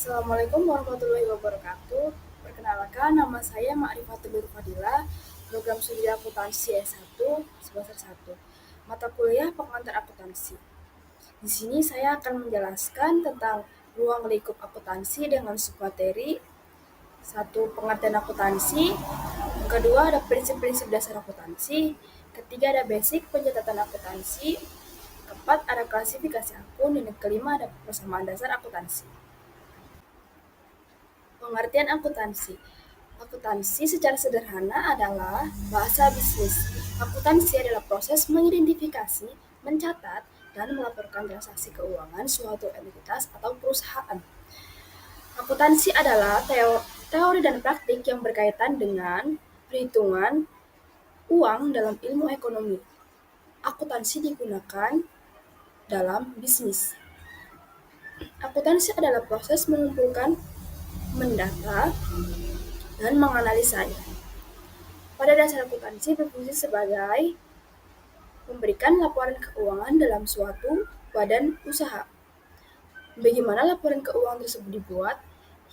Assalamualaikum warahmatullahi wabarakatuh. Perkenalkan, nama saya Ma'rifatul Nur Fadilah, program studi akuntansi S1 semester 1. Mata kuliah pengantar akuntansi. Di sini saya akan menjelaskan tentang ruang lingkup akuntansi dengan submateri. Satu, pengertian akuntansi. Yang kedua, ada prinsip-prinsip dasar akuntansi. Ketiga, ada basic pencatatan akuntansi. Keempat, ada klasifikasi akun. Dan yang kelima, ada persamaan dasar akuntansi. Pengertian akuntansi. Akuntansi secara sederhana adalah bahasa bisnis. Akuntansi adalah proses mengidentifikasi, mencatat, dan melaporkan transaksi keuangan suatu entitas atau perusahaan. Akuntansi adalah teori dan praktik yang berkaitan dengan perhitungan uang dalam ilmu ekonomi. Akuntansi digunakan dalam bisnis. Akuntansi adalah proses mengumpulkan, mendata, dan menganalisanya. Pada dasar akuntansi berfungsi sebagai memberikan laporan keuangan dalam suatu badan usaha. Bagaimana laporan keuangan tersebut dibuat?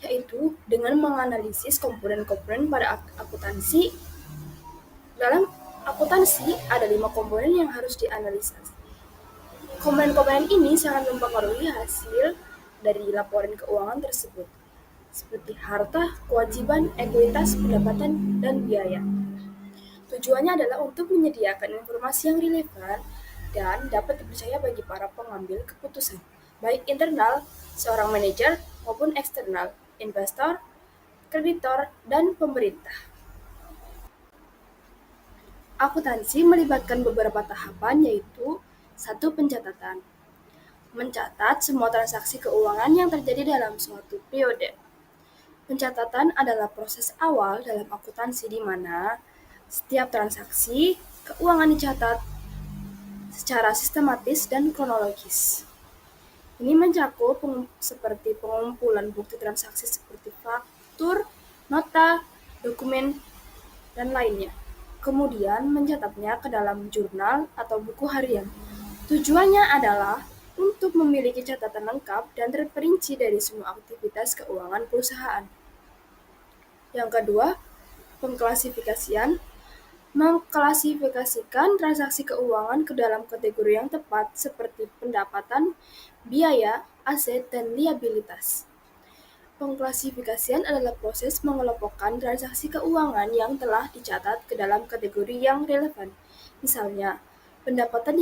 Yaitu dengan menganalisis komponen-komponen pada akuntansi. Dalam akuntansi ada 5 komponen yang harus dianalisa. Komponen-komponen ini sangat mempengaruhi hasil dari laporan keuangan tersebut, seperti harta, kewajiban, ekuitas, pendapatan, dan biaya. Tujuannya adalah untuk menyediakan informasi yang relevan dan dapat dipercaya bagi para pengambil keputusan, baik internal, seorang manajer, maupun eksternal, investor, kreditor, dan pemerintah. Akuntansi melibatkan beberapa tahapan yaitu 1. Pencatatan. Mencatat semua transaksi keuangan yang terjadi dalam suatu periode. Pencatatan adalah proses awal dalam akuntansi di mana setiap transaksi keuangan dicatat secara sistematis dan kronologis. Ini mencakup seperti pengumpulan bukti transaksi seperti faktur, nota, dokumen, dan lainnya. Kemudian mencatatnya ke dalam jurnal atau buku harian. Tujuannya adalah untuk memiliki catatan lengkap dan terperinci dari semua aktivitas keuangan perusahaan. Yang kedua, pengklasifikasian. Mengklasifikasikan transaksi keuangan ke dalam kategori yang tepat seperti pendapatan, biaya, aset, dan liabilitas. Pengklasifikasian adalah proses mengelompokkan transaksi keuangan yang telah dicatat ke dalam kategori yang relevan. Misalnya, pendapatan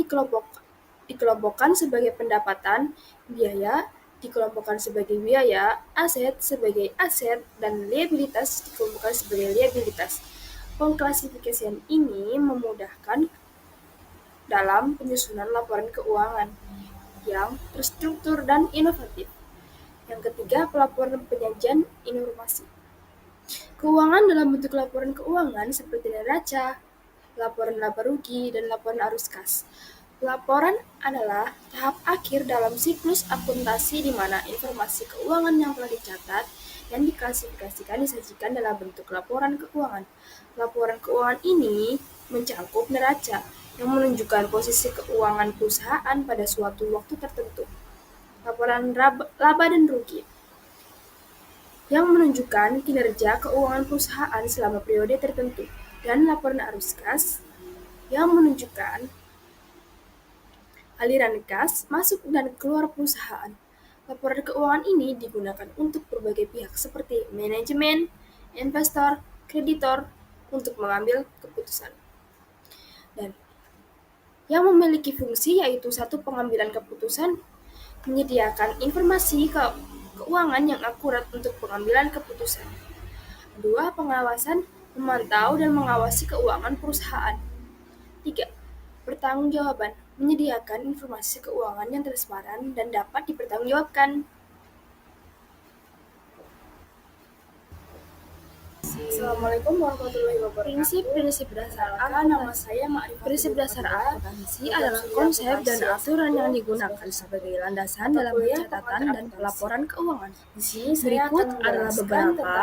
dikelompokkan sebagai pendapatan, biaya dikelompokkan sebagai biaya, aset sebagai aset, dan liabilitas dikelompokkan sebagai liabilitas. Pengklasifikasian ini memudahkan dalam penyusunan laporan keuangan yang terstruktur dan inovatif. Yang ketiga, pelaporan penyajian informasi. Keuangan dalam bentuk laporan keuangan seperti neraca, laporan laba rugi, dan laporan arus kas. Laporan adalah tahap akhir dalam siklus akuntansi di mana informasi keuangan yang telah dicatat dan diklasifikasikan disajikan dalam bentuk laporan keuangan. Laporan keuangan ini mencakup neraca yang menunjukkan posisi keuangan perusahaan pada suatu waktu tertentu. Laporan laba dan rugi yang menunjukkan kinerja keuangan perusahaan selama periode tertentu, dan laporan arus kas yang menunjukkan aliran kas masuk dan keluar perusahaan. Laporan keuangan ini digunakan untuk berbagai pihak seperti manajemen, investor, kreditor untuk mengambil keputusan. Dan yang memiliki fungsi yaitu 1. Pengambilan keputusan, menyediakan informasi keuangan yang akurat untuk pengambilan keputusan. 2. Pengawasan, memantau dan mengawasi keuangan perusahaan. 3. Pertanggungjawaban, menyediakan informasi keuangan yang transparan dan dapat dipertanggungjawabkan. Assalamualaikum warahmatullahi wabarakatuh. Prinsip-prinsip dasar nama saya Ma'rifatul. Prinsip dasar akuntansi adalah konsep dan aturan yang digunakan sebagai landasan dalam pencatatan dan pelaporan keuangan. Berikut adalah beberapa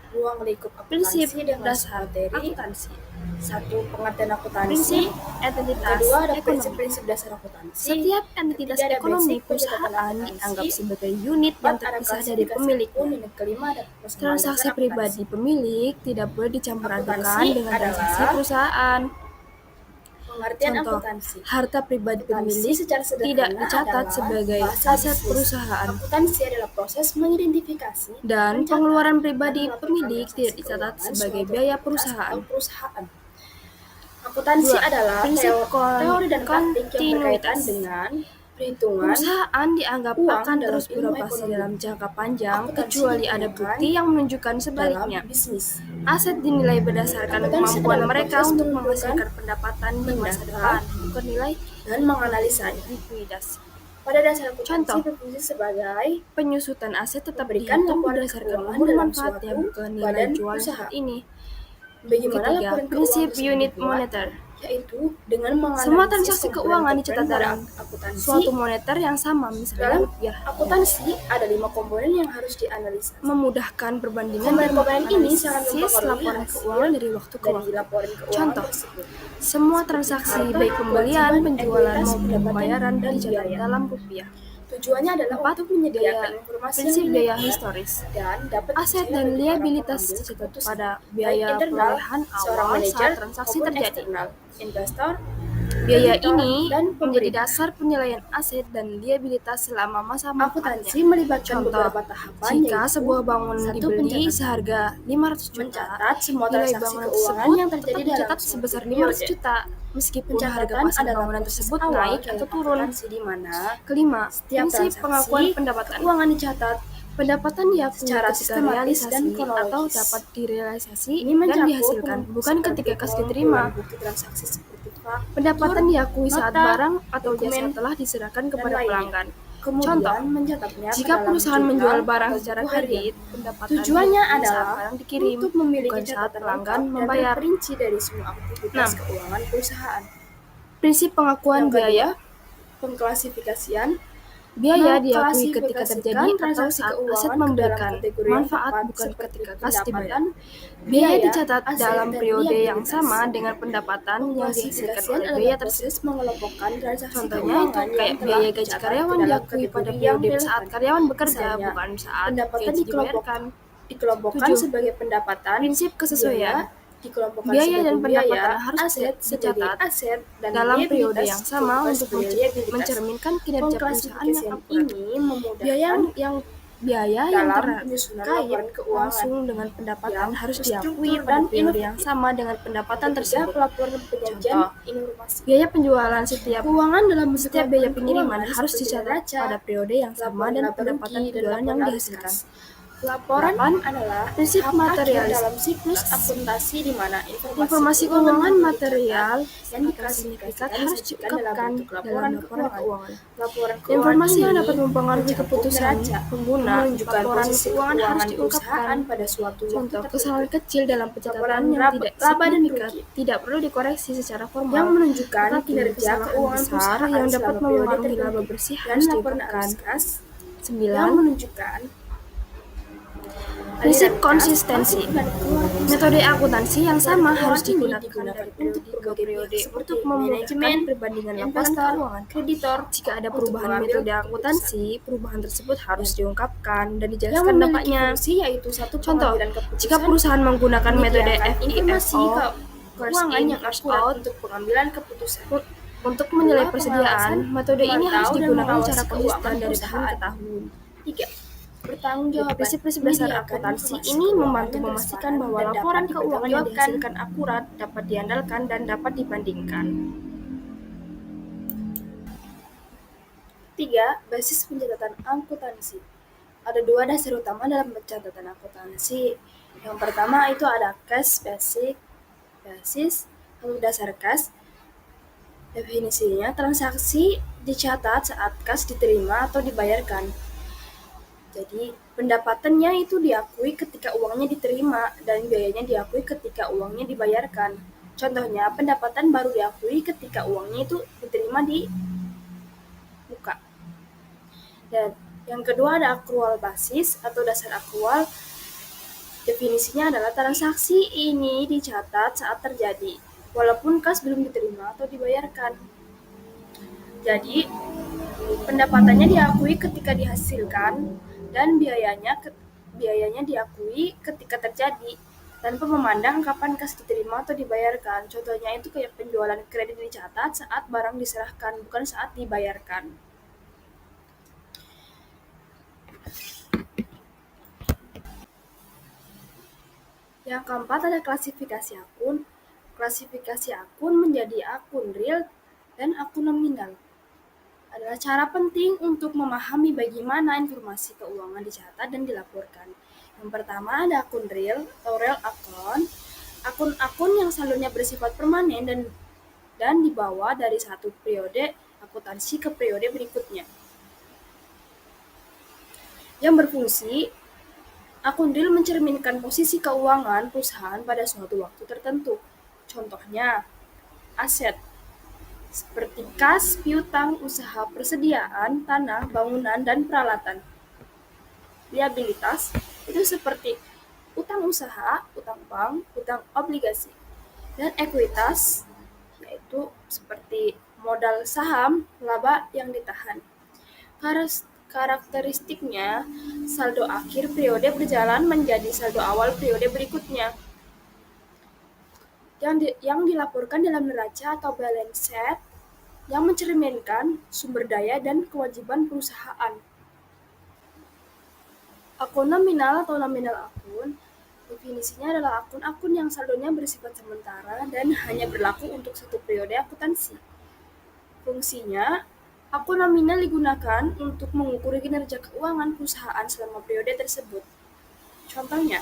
ruang lingkup Prinsip akuntansi dengan dasar materi. akuntansi. 1. Pengertian akuntansi. Prinsip entitas Kedua ada ekonomi. prinsip-prinsip dasar akuntansi. Setiap entitas Ketiga ada ekonomi basic pencatatan perusahaan akuntansi. dianggap sebagai unit yang 4. Ada terpisah dari klasifikasi akun. pemiliknya. Yang kelima ada persamaan Transaksi dasar pribadi akuntansi. pemilik tidak boleh dicampur adukan Akuntansi dengan transaksi adalah perusahaan. pengertian Contoh, akuntansi. harta pribadi Akuntansi pemilik secara tidak sederhana dicatat adalah sebagai bahasa aset bisnis. perusahaan, Akuntansi adalah proses mengidentifikasi dan mencatat, pengeluaran pribadi dan melaporkan pemilik tidak transaksi dicatat keuangan sebagai suatu biaya entitas perusahaan. atau perusahaan. Akuntansi 2. adalah Prinsip teori dan praktik yang berkaitan kontinuitas. dengan perhitungan Perusahaan dianggap uang akan dalam terus ilmu beroperasi ekonomi. dalam jangka panjang Akuntansi kecuali ada digunakan bukti yang menunjukkan dalam sebaliknya. bisnis. Aset dinilai berdasarkan Akuntansi kemampuan adalah mereka proses untuk mengumpulkan, menghasilkan pendapatan di masa mendata, depan, bukan nilai dan menganalisanya. likuiditas. Pada dasar akuntansi Contoh, berfungsi sebagai penyusutan aset tetap memberikan dihitung laporan berdasarkan keuangan umur dalam manfaatnya, suatu bukan nilai badan jual usaha. saat ini. Bagaimana Ketiga, laporan prinsip keuangan tersebut unit dibuat? moneter. Yaitu dengan menganalisis Semua transaksi keuangan dicatat komponen dalam akuntansi. suatu moneter yang sama, misalnya Dalam rupiah. akuntansi ada 5 komponen yang harus dianalisa. Memudahkan perbandingan dan Komponen ini sangat menganalisis mempengaruhi laporan hasil keuangan dari waktu ke dari waktu. laporan keuangan Contoh, tersebut. semua transaksi harta, baik pembelian, kewajiban, penjualan ekuitas, maupun pendapatan, pembayaran dan dicatat biaya. dalam rupiah. Tujuannya adalah 4. untuk menyediakan Biaya. informasi Prinsip yang biaya relevan historis. dan dapat Aset dipercaya dan bagi para liabilitas pengambil dicatat keputusan, pada baik biaya internal, perolehan seorang awal manajer, saat transaksi maupun terjadi. eksternal, investor, Biaya kreditor, ini dan menjadi pemerintah. dasar penilaian aset dan liabilitas selama masa manfaatnya. Akuntansi melibatkan Contoh, beberapa tahapan, jika yaitu sebuah bangunan 1. dibeli Pencatatan. seharga 500 juta, Mencatat semua nilai transaksi bangunan keuangan tersebut yang terjadi tetap dalam dicatat suatu sebesar periode. 500 juta, meskipun harga Pencatatan pasar adalah bangunan proses tersebut awal naik dalam atau turun. akuntansi di mana Kelima, setiap prinsip transaksi pengakuan pendapatan. keuangan dicatat Pendapatan diakui secara ketika sistematis dan realisasi kronologis. atau dapat direalisasi Ini dan mencakup dihasilkan, bukan ketika kas pengumpulan diterima. bukti transaksi seperti faktur, Pendapatan diakui saat nota, barang atau dokumen, jasa telah diserahkan dan kepada lainnya. pelanggan. Kemudian Contoh, mencatatnya ke jika dalam perusahaan jurnal menjual barang atau secara buku harian. kredit, pendapatan Tujuannya diakui saat adalah barang dikirim, untuk memiliki bukan saat catatan pelanggan lengkap dan membayar. terperinci dari semua aktivitas 6. keuangan perusahaan. Prinsip pengakuan Yang kedua, biaya. pengklasifikasian. Biaya diakui ketika Mengklasifikasikan terjadi atau transaksi saat keuangan aset ke dalam memberikan kategori yang manfaat, tepat, bukan seperti ketika kas dibayar. pendapatan, Biaya dicatat aset, dalam dan periode yang liabilitas. sama dengan pendapatan yang dihasilkan Pengklasifikasian oleh adalah biaya proses tersebut. mengelompokkan transaksi Contohnya itu keuangan kayak yang telah biaya gaji dicatat karyawan ke dalam diakui pada kategori yang periode saat relevan. karyawan bekerja, Misalnya, bukan saat pendapatan gaji dibayarkan. dikelompokkan 7. sebagai pendapatan, Prinsip kesesuaian. biaya dikelompokkan Biaya sebagai dan pendapatan biaya, harus aset sebagai dicatat aset, dan dalam periode liabilitas yang sama dikelompokkan untuk sebagai liabilitas. mencerminkan kinerja perusahaan yang Pengklasifikasian akurat. ini memudahkan Biaya yang dalam penyusunan terkait laporan keuangan langsung dengan pendapatan yang harus terstruktur diakui dan pada periode yang inovatif. sama dengan pendapatan Ketiga, tersebut. pelaporan penyajian Contoh, informasi. biaya penjualan Keuangan dalam bentuk setiap biaya laporan pengiriman keuangan harus seperti dicatat neraca, pada periode yang sama laporan dan laba pendapatan rugi, dan penjualan yang laporan arus dihasilkan. kas. Laporan 8. adalah Prinsip tahap akhir materialitas. dalam siklus akuntansi di mana Informasi keuangan perlu material dicatat dan atau diklasifikasikan sertifikat harus disajikan dalam diungkapkan bentuk dalam laporan keuangan. keuangan. Laporan keuangan Informasi yang ini dapat mempengaruhi mencakup keputusan neraca, pengguna. menunjukkan Laporan posisi keuangan harus keuangan diungkapkan. perusahaan pada suatu waktu Contoh, tertentu. kesalahan kecil dalam pencatatan Laporan yang tidak laba dan signifikan rugi tidak perlu dikoreksi secara formal, yang menunjukkan tetapi kinerja kesalahan keuangan besar perusahaan yang dapat selama periode mempengaruhi laba tertentu, bersih dan harus laporan diungkapkan. arus kas 9. yang menunjukkan Prinsip aliran kas, konsistensi. masuk dan keluar perusahaan. Metode akuntansi yang sama harus Ini digunakan dari untuk periode ke berbagai periode pihak seperti untuk memudahkan manajemen, perbandingan laporan investor, keuangan. kreditor, Jika ada untuk perubahan mengambil metode keputusan. akuntansi, perubahan tersebut harus diungkapkan dan Yang dijelaskan memiliki dampaknya. fungsi yaitu satu Contoh, pengambilan keputusan, jika perusahaan menggunakan metode menyediakan informasi FIFO, first keuangan in, yang first akurat out, untuk pengambilan keputusan. untuk menilai Kedua, persediaan, pengawasan, metode ini harus memantau dan digunakan mengawasi secara konsisten keuangan dari tahun perusahaan. ke tahun. 3. Bertanggung Prinsip-prinsip dasar Menyediakan akuntansi informasi ini keuangan membantu yang memastikan transparan bahwa dan dapat laporan keuangan yang dipertanggungjawabkan. dihasilkan akurat, dapat diandalkan, dan dapat dibandingkan. 3. Basis pencatatan akuntansi. Ada 2 dasar utama dalam pencatatan akuntansi. Yang pertama itu ada cash basis atau dasar kas. Definisinya, transaksi dicatat saat kas diterima atau dibayarkan. Jadi, pendapatannya itu diakui ketika uangnya diterima dan biayanya diakui ketika uangnya dibayarkan. Contohnya, pendapatan baru diakui ketika uangnya itu diterima di muka. Dan yang kedua ada akrual basis atau dasar akrual. Definisinya adalah transaksi ini dicatat saat terjadi, walaupun kas belum diterima atau dibayarkan. Jadi, pendapatannya diakui ketika dihasilkan dan biayanya diakui ketika terjadi tanpa memandang kapan kas diterima atau dibayarkan. Contohnya itu kayak penjualan kredit dicatat saat barang diserahkan, bukan saat dibayarkan. Yang keempat ada klasifikasi akun. Klasifikasi akun menjadi akun real dan akun nominal. Adalah cara penting untuk memahami bagaimana informasi keuangan dicatat dan dilaporkan. Yang pertama ada akun real atau real account. Akun-akun yang saldonya bersifat permanen dan dibawa dari satu periode akuntansi ke periode berikutnya. Yang berfungsi, akun real mencerminkan posisi keuangan perusahaan pada suatu waktu tertentu. Contohnya, aset seperti kas, piutang, usaha persediaan, tanah, bangunan, dan peralatan. Liabilitas itu seperti utang usaha, utang bank, utang obligasi. Dan ekuitas yaitu seperti modal saham, laba yang ditahan. Karakteristiknya, saldo akhir periode berjalan menjadi saldo awal periode berikutnya. Yang dilaporkan dalam neraca atau balance sheet yang mencerminkan sumber daya dan kewajiban perusahaan. Akun nominal atau nominal akun, definisinya adalah akun-akun yang saldonya bersifat sementara dan hanya berlaku untuk satu periode akuntansi. Fungsinya, akun nominal digunakan untuk mengukur kinerja keuangan perusahaan selama periode tersebut. Contohnya,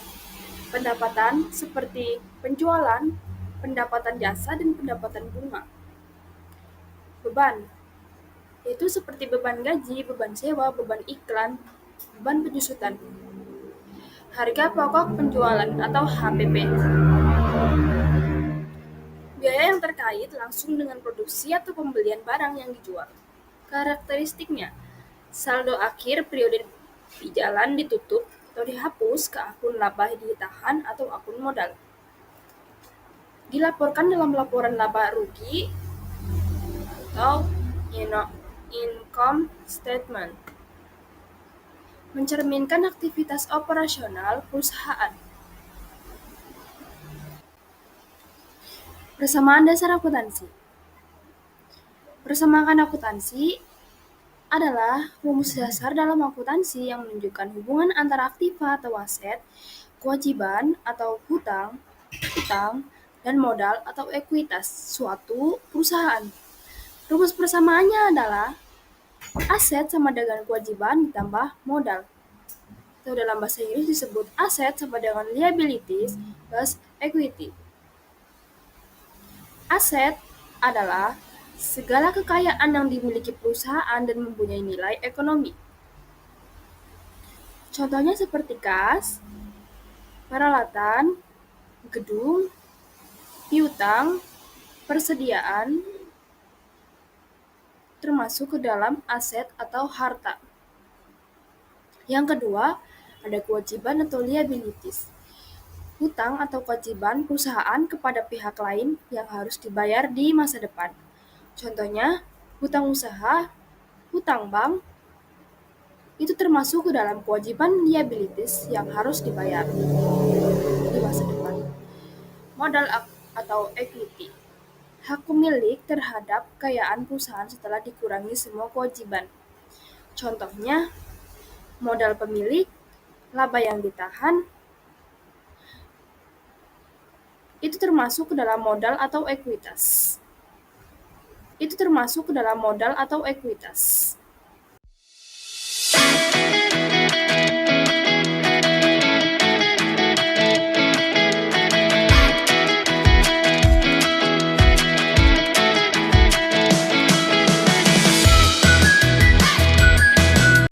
pendapatan seperti penjualan, pendapatan jasa, dan pendapatan bunga. Beban, yaitu seperti beban gaji, beban sewa, beban iklan, beban penyusutan. Harga pokok penjualan atau HPP. Biaya yang terkait langsung dengan produksi atau pembelian barang yang dijual. Karakteristiknya, saldo akhir periode jalan ditutup atau dihapus ke akun laba ditahan atau akun modal. Dilaporkan dalam laporan laba rugi atau income statement. Mencerminkan aktivitas operasional perusahaan. Persamaan dasar akuntansi. Persamaan akuntansi adalah rumus dasar dalam akuntansi yang menunjukkan hubungan antara aktiva atau aset, kewajiban atau hutang, dan modal atau ekuitas suatu perusahaan. Rumus persamaannya adalah aset sama dengan kewajiban ditambah modal. Atau dalam bahasa Inggris disebut aset sama dengan liabilities plus equity. Aset adalah segala kekayaan yang dimiliki perusahaan dan mempunyai nilai ekonomi. Contohnya seperti kas, peralatan, gedung, piutang, persediaan, termasuk ke dalam aset atau harta. Yang kedua, ada kewajiban atau liabilities. Hutang atau kewajiban perusahaan kepada pihak lain yang harus dibayar di masa depan. Contohnya, hutang usaha, hutang bank, itu termasuk ke dalam kewajiban liabilities yang harus dibayar di masa depan. Modal atau equity, hak pemilik terhadap kekayaan perusahaan setelah dikurangi semua kewajiban. Contohnya, modal pemilik, laba yang ditahan, itu termasuk ke dalam modal atau ekuitas.